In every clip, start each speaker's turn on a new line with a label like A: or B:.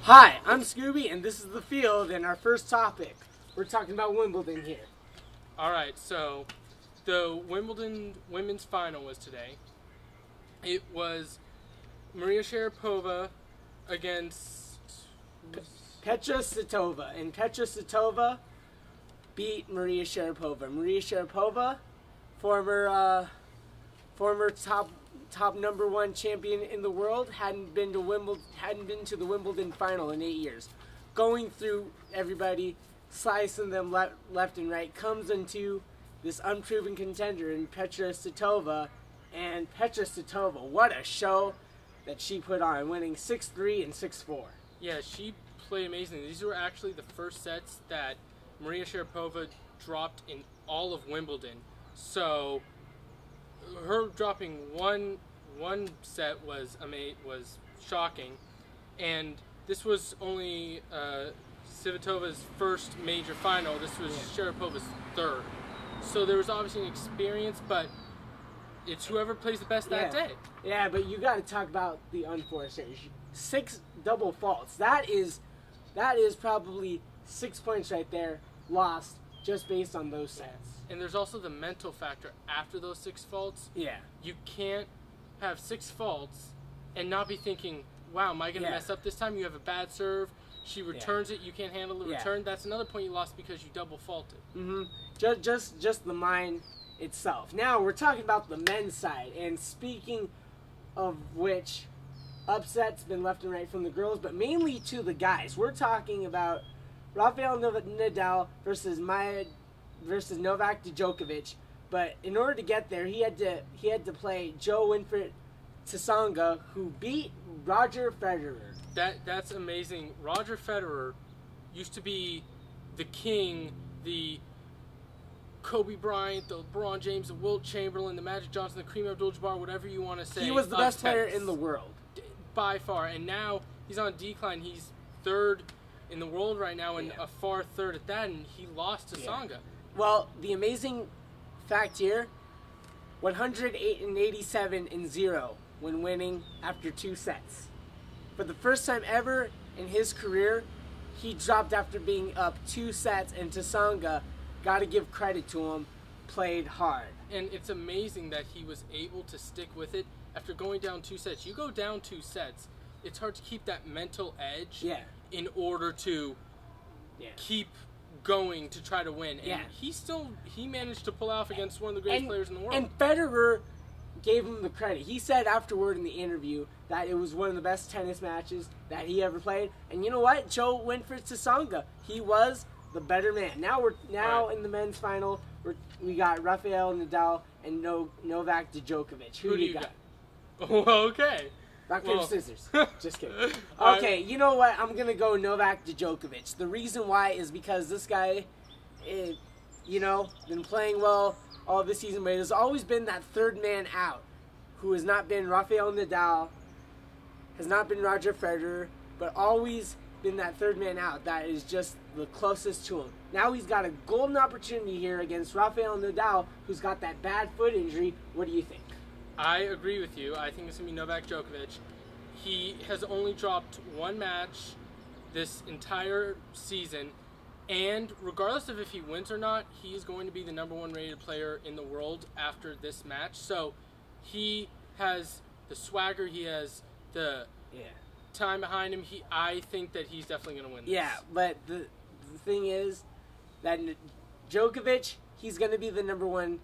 A: Hi, I'm Scooby, and this is The Field, and our first topic. We're talking about Wimbledon here.
B: Alright, so the Wimbledon women's final was today. It was Maria Sharapova against
A: Petra Svitolina, and Petra Svitolina beat Maria Sharapova. Maria Sharapova, former top number one champion in the world, hadn't been to the Wimbledon final in 8 years. Going through everybody, slicing them left and right, comes into this unproven contender in Petra Svitolina, and Petra Svitolina, what a show that she put on, winning 6-3 and 6-4.
B: Yeah, she played amazing. These were actually the first sets that Maria Sharapova dropped in all of Wimbledon. So her dropping one set was shocking, and this was only Svitolina's first major final. This was Sharapova's third. So there was obviously an experience, but it's whoever plays the best that day.
A: Yeah, but you got to talk about the unforced errors. 6 double faults. That is probably 6 points right there lost just based on those sets.
B: And there's also the mental factor after those 6 faults.
A: Yeah.
B: You can't have 6 faults and not be thinking, wow, am I going to mess up this time? You have a bad serve. She returns it. You can't handle the return. That's another point you lost because you double faulted.
A: Mm-hmm. Just the mind itself. Now we're talking about the men's side, and speaking of which, upsets been left and right from the girls, but mainly to the guys. We're talking about Rafael Nadal versus Novak Djokovic. But in order to get there, he had to play Wilfried Tsonga, who beat Roger Federer.
B: That's amazing. Roger Federer used to be the king, the Kobe Bryant, the LeBron James, the Wilt Chamberlain, the Magic Johnson, the Kareem Abdul-Jabbar, whatever you want to say.
A: He was the best player in the world.
B: By far. And now he's on decline. He's third in the world right now, and a far third at that, and he lost to Tsonga.
A: Well, the amazing fact here, 187-0 when winning after 2 sets. For the first time ever in his career, he dropped after being up 2 sets, and Tsonga, got to give credit to him, played hard.
B: And it's amazing that he was able to stick with it after going down 2 sets. You go down 2 sets, it's hard to keep that mental edge in order to keep going to try to win. And he managed to pull off against one of the greatest players in the world.
A: And Federer gave him the credit. He said afterward in the interview that it was one of the best tennis matches that he ever played. And you know what? Wilfried Tsonga, he was the better man. Now in the men's final, we got Rafael Nadal and Novak Djokovic. Who do you got?
B: Okay.
A: Rock, paper, scissors. Just kidding. Okay, you know what? I'm going to go Novak Djokovic. The reason why is because this guy, been playing well all this season, but there's always been that third man out who has not been Rafael Nadal, has not been Roger Federer, but always been that third man out that is just the closest to him. Now he's got a golden opportunity here against Rafael Nadal, who's got that bad foot injury. What do you think?
B: I agree with you. I think it's going to be Novak Djokovic. He has only dropped 1 match this entire season, and regardless of if he wins or not, he is going to be the #1 rated player in the world after this match. So he has the swagger, he has the time behind him. I think that he's definitely going to win this.
A: Yeah, but the thing is that Djokovic, he's going to be the #1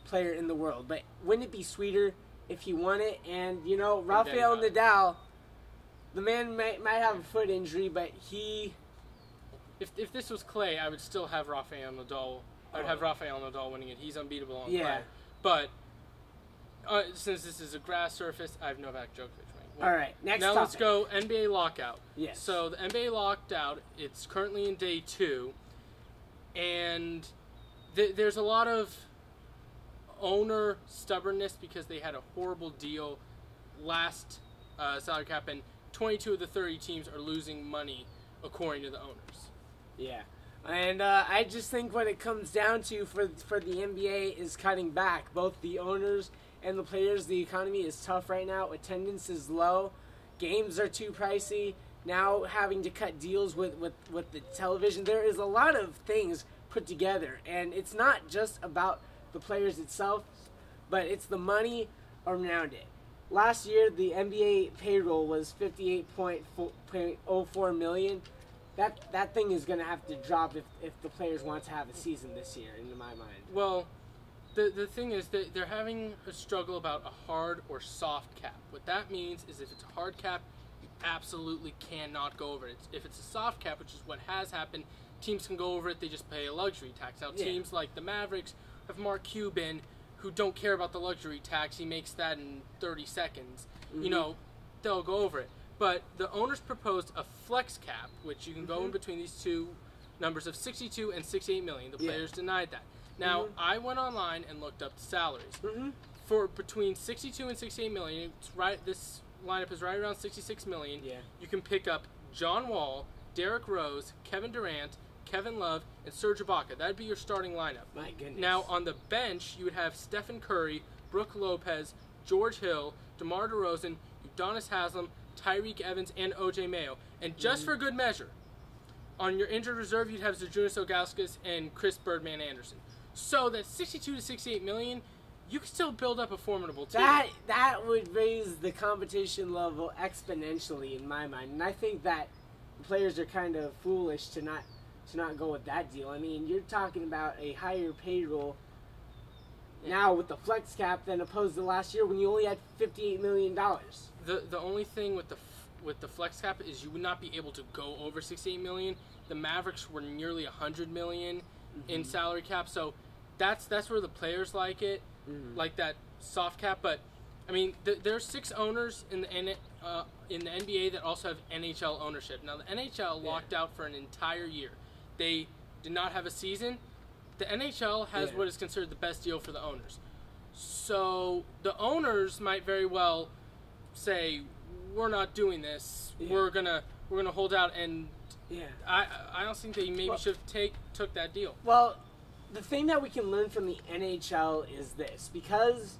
A: player in the world. But wouldn't it be sweeter if he won it? And, Rafael Nadal, the man might have a foot injury, but he...
B: If this was clay, I would still have Rafael Nadal. I would have Rafael Nadal winning it. He's unbeatable on clay. But since this is a grass surface, I have Novak Djokovic winning.
A: All right, next
B: Now
A: topic.
B: let's go NBA lockout.
A: Yes.
B: So the NBA lockout, it's currently in day 2, and there's a lot of owner stubbornness because they had a horrible deal last salary cap, and 22 of the 30 teams are losing money according to the owners.
A: Yeah, and I just think what it comes down to for the NBA is cutting back. Both the owners and the players, the economy is tough right now. Attendance is low. Games are too pricey. now having to cut deals with the television. There is a lot of things put together, and it's not just about the players itself, but it's the money around it. Last year, the NBA payroll was $58.04 million. That thing is going to have to drop if the players want to have a season this year, in my mind.
B: Well, the thing is that they're having a struggle about a hard or soft cap. What that means is if it's a hard cap, you absolutely cannot go over it. If it's a soft cap, which is what has happened, teams can go over it, they just pay a luxury tax. Now, teams like the Mavericks have Mark Cuban, who don't care about the luxury tax. He makes that in 30 seconds. Mm-hmm. You know, they'll go over it. But the owners proposed a flex cap, which you can go in between these two numbers of 62 and 68 million. The players denied that. Now, I went online and looked up the salaries. For between 62 and 68 million, it's right. This lineup is right around 66 million. You can pick up John Wall, Derrick Rose, Kevin Durant, Kevin Love, and Serge Ibaka. That'd be your starting lineup.
A: My goodness.
B: Now, on the bench, you would have Stephen Curry, Brook Lopez, George Hill, DeMar DeRozan, Udonis Haslem, Tyreek Evans, and O.J. Mayo. And just for good measure, on your injured reserve, you'd have Zydrunas Ilgauskas and Chris Birdman Anderson. So that 62 to 68 million, you could still build up a formidable team.
A: That would raise the competition level exponentially in my mind. And I think that players are kind of foolish to not go with that deal. I mean, you're talking about a higher payroll now with the flex cap than opposed to last year when you only had $58 million.
B: The only thing with the flex cap is you would not be able to go over 68 million. The Mavericks were nearly 100 million in salary cap, so that's where the players like it, like that soft cap. But I mean, there are 6 owners in the NBA that also have NHL ownership. Now the NHL locked out for an entire year. They did not have a season. The NHL has what is considered the best deal for the owners. So the owners might very well say, we're not doing this. We're gonna hold out, and I don't think they maybe should have took that deal. Well,
A: the thing that we can learn from the NHL is this: because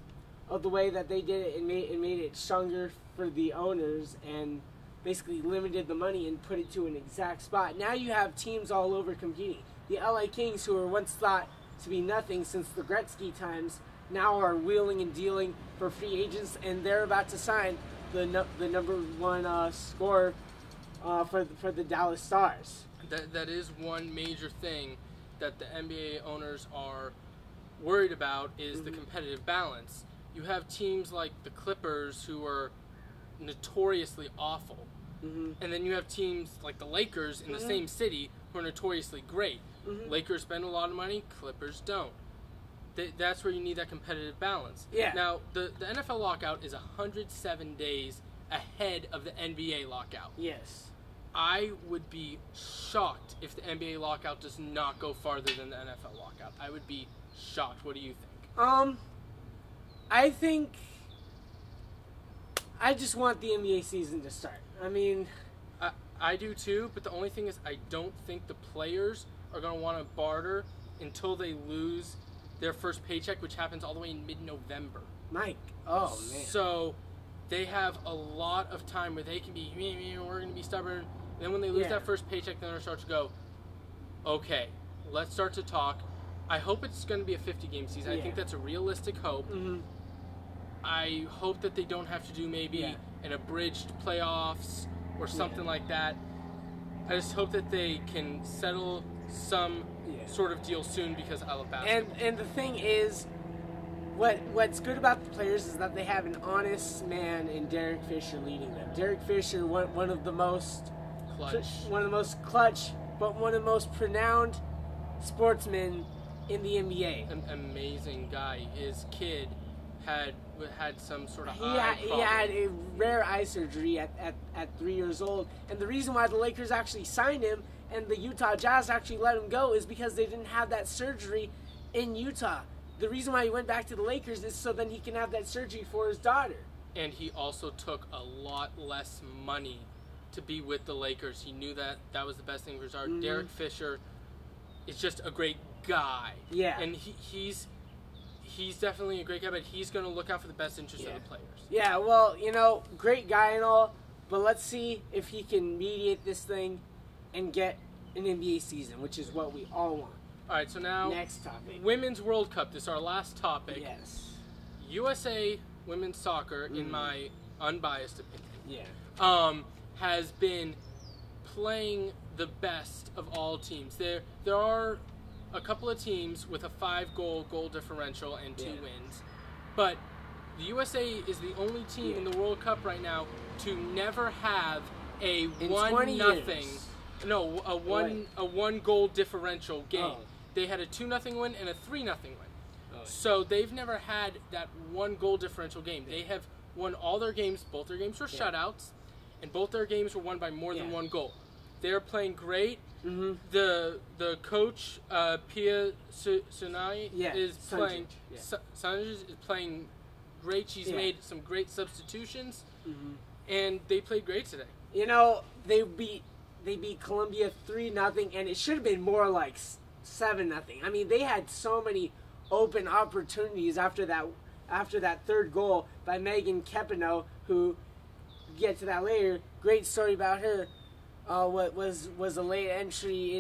A: of the way that they did it, it made it stronger for the owners and basically limited the money and put it to an exact spot. Now you have teams all over competing. The LA Kings, who were once thought to be nothing since the Gretzky times, now are wheeling and dealing for free agents, and they're about to sign the number one scorer for the Dallas Stars.
B: That is one major thing that the NBA owners are worried about is the competitive balance. You have teams like the Clippers who are notoriously awful, and then you have teams like the Lakers in the same city who are notoriously great. Lakers spend a lot of money, Clippers don't. That's where you need that competitive balance. Now, the NFL lockout is 107 days ahead of the NBA lockout.
A: Yes.
B: I would be shocked if the NBA lockout does not go farther than the NFL lockout. I would be shocked. What do you think?
A: I think I just want the NBA season to start. I mean,
B: I do too, but the only thing is I don't think the players are going to want to barter until they lose their first paycheck, which happens all the way in mid-November.
A: Mike, oh man.
B: So they have a lot of time where they can be, we're going to be stubborn. And then when they lose that first paycheck, then they're start to go, okay, let's start to talk. I hope it's going to be a 50-game season. I think that's a realistic hope. I hope that they don't have to do maybe an abridged playoffs or something like that. I just hope that they can settle some sort of deal soon because I love basketball.
A: And the thing is, what's good about the players is that they have an honest man in Derek Fisher leading them. Derek Fisher, one of the most clutch, but one of the most renowned sportsmen in the NBA.
B: An amazing guy. His kid had some sort of eye problem.
A: He had a rare eye surgery at 3 years old, and the reason why the Lakers actually signed him and the Utah Jazz actually let him go is because they didn't have that surgery in Utah. The reason why he went back to the Lakers is so then he can have that surgery for his daughter.
B: And he also took a lot less money to be with the Lakers. He knew that was the best thing for his daughter. Derek Fisher is just a great guy.
A: Yeah.
B: And he's definitely a great guy, but he's going to look out for the best interests of the players.
A: Yeah, well, great guy and all, But let's see if he can mediate this thing and get an NBA season, which is what we all want.
B: All right, so now
A: Next topic.
B: Women's World Cup. This is our last topic.
A: Yes.
B: USA women's soccer, in my unbiased opinion, has been playing the best of all teams. There are a couple of teams with a 5-goal differential and 2 wins, but the USA is the only team in the World Cup right now to never have a 1-0. No, a 1-goal differential game.
A: Oh.
B: They had a 2-0 win and a 3-0 win.
A: Oh.
B: So they've never had that 1-goal differential game. They have won all their games. Both their games were shutouts, and both their games were won by more than 1 goal. They're playing great.
A: Mm-hmm.
B: The coach Pia Sunai is playing. Sanjic is playing great. She's made some great substitutions, and they played great today.
A: You know, they beat Colombia 3-0, and it should have been more like 7-0. I mean, they had so many open opportunities after that third goal by Megan Kepino, who get to that later. Great story about her. What was a late entry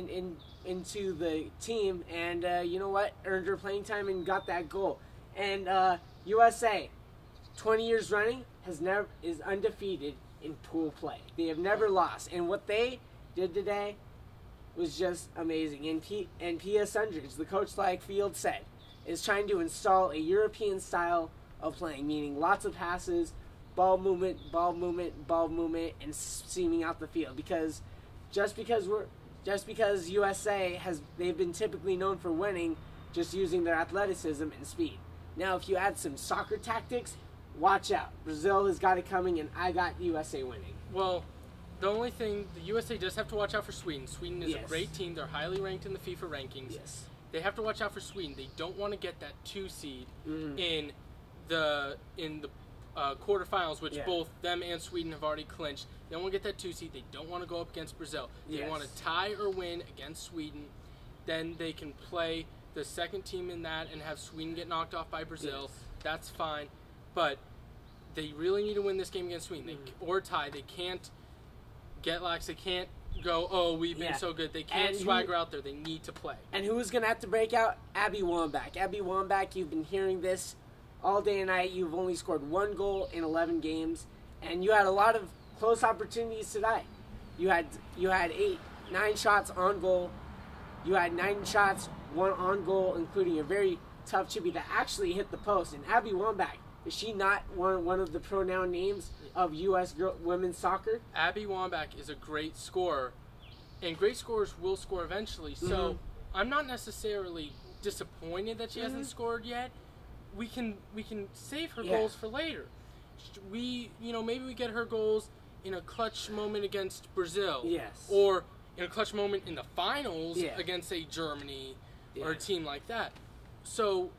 A: into the team, and you know what? Earned her playing time and got that goal. And USA, 20 years running, is undefeated in pool play. They have never lost, and what they did today was just amazing. And Pia Sundridge, the coach, like Field said, is trying to install a European style of playing, meaning lots of passes, ball movement, and seaming out the field. Because just because USA they've been typically known for winning, just using their athleticism and speed. Now, if you add some soccer tactics, watch out. Brazil has got it coming, and I got USA winning.
B: Well, the only thing, the USA does have to watch out for Sweden. Sweden is a great team. They're highly ranked in the FIFA rankings.
A: Yes.
B: They have to watch out for Sweden. They don't want to get that 2 seed in the quarterfinals, which both them and Sweden have already clinched. They don't want to get that 2 seed. They don't want to go up against Brazil. They want to tie or win against Sweden. Then they can play the second team in that and have Sweden get knocked off by Brazil. That's fine. But they really need to win this game against Sweden. Or tie. They can't get lax. They can't go, oh, we've been so good. They can't swagger out there. They need to play.
A: And who's going to have to break out? Abby Wambach. Abby Wambach, you've been hearing this all day and night. You've only scored 1 goal in 11 games, and you had a lot of close opportunities today. You had 9 shots on goal. You had 9 shots, 1 on goal, including a very tough chippy that actually hit the post. And Abby Wambach, is she not one of the pronoun names of U.S. women's soccer?
B: Abby Wambach is a great scorer, and great scorers will score eventually. So I'm not necessarily disappointed that she hasn't scored yet. We can save her goals for later. Maybe we get her goals in a clutch moment against Brazil.
A: Yes.
B: Or in a clutch moment in the finals against, say, Germany or a team like that. So,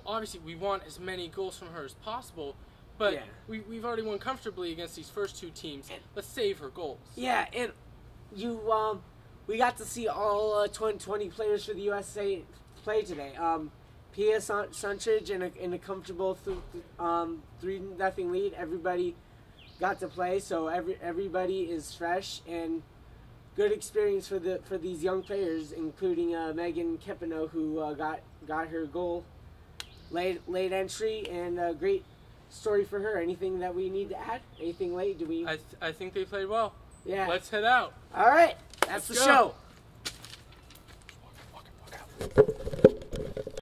B: obviously we want as many goals from her as possible, but we've already won comfortably against these first 2 teams. Let's save her goals.
A: Yeah, and we got to see all 20 players for the USA play today. Pia Sundridge in a comfortable 3-0 lead. Everybody got to play, so everybody is fresh, and good experience for these young players, including Megan Kepino, who got her goal late entry, and a great story for her. Anything that we need to add? Anything late? Do we?
B: I think they played well.
A: Yeah.
B: Let's head out.
A: All right. That's the show.
B: Walk out.